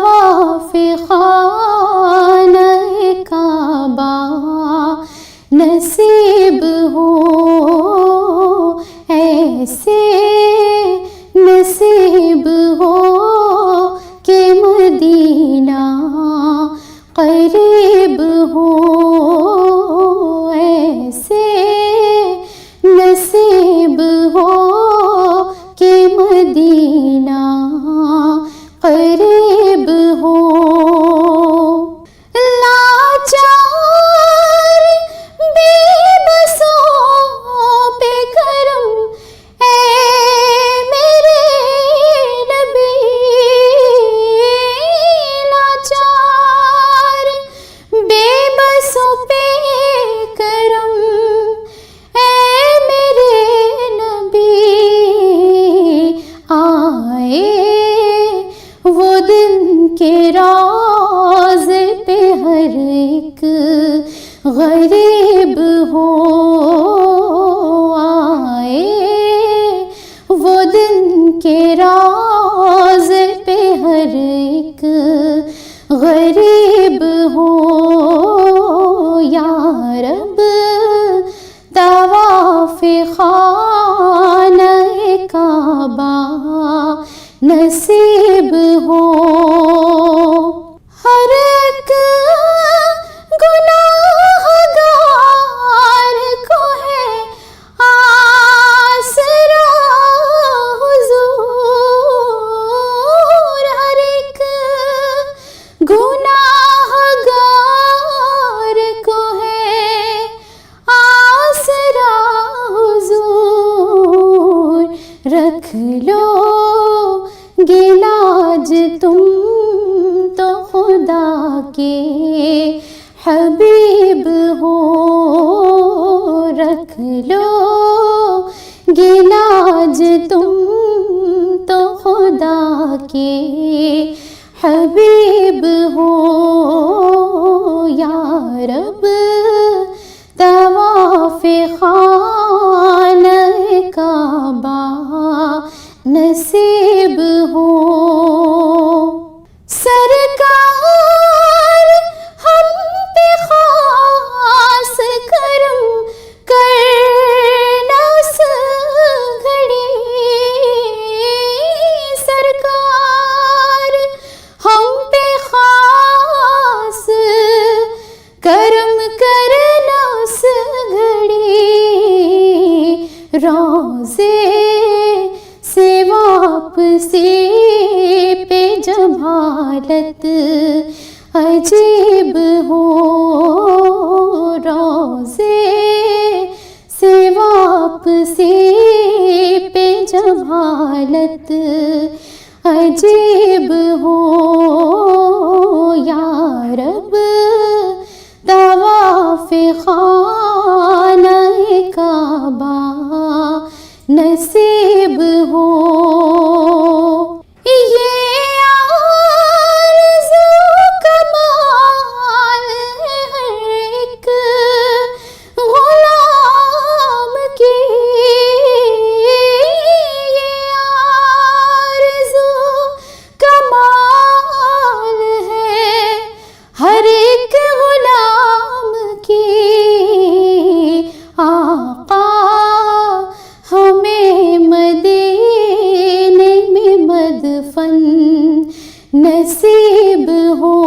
طواف خانہ کعبہ نصیب ہو، ایسے نصیب ہو کہ مدینہ قریب ہو، ایسے نصیب ہو کہ مدینہ قریب ہو۔ لاچار بے بسوں پہ کرم اے میرے نبی، لاچار بے بسوں پہ کرم اے میرے نبی، آئے وہ دن کے روضے پہ ہر ایک غریب ہو، آئے وہ دن کے روضے پہ ہر ایک غریب ہو، یا رب طواف خانہ کعبہ نصیب ہو۔ ہر ایک گناہ گار کو ہے آسرا حضور، ہر ایک گناہ گار کو ہے آسرا حضور، رکھ لو گلاج تم تو خدا کے حبیب ہو، رکھ لو گلاج تم تو خدا کے حبیب ہو، یا رب طواف خانہ کعبہ نصیب ہو۔ سرکار ہم پہ خاص کرم کرنا اس گھڑی، سرکار ہم پہ خاص کرم کرنا اس گھڑی، روضے سے واپسی پہ جب حالت عجیب ہو، روضے سے واپسی پہ جب حالت عجیب ہو، یا رب طواف خانہ کعبہ نصیب ہو۔ یہ آرزو کمال ہے ہر ایک غلام کی، یہ آرزو کمال ہے ہر ایک غلام کی، آقا ہمیں مدینے میں مدفن نصیب ہو،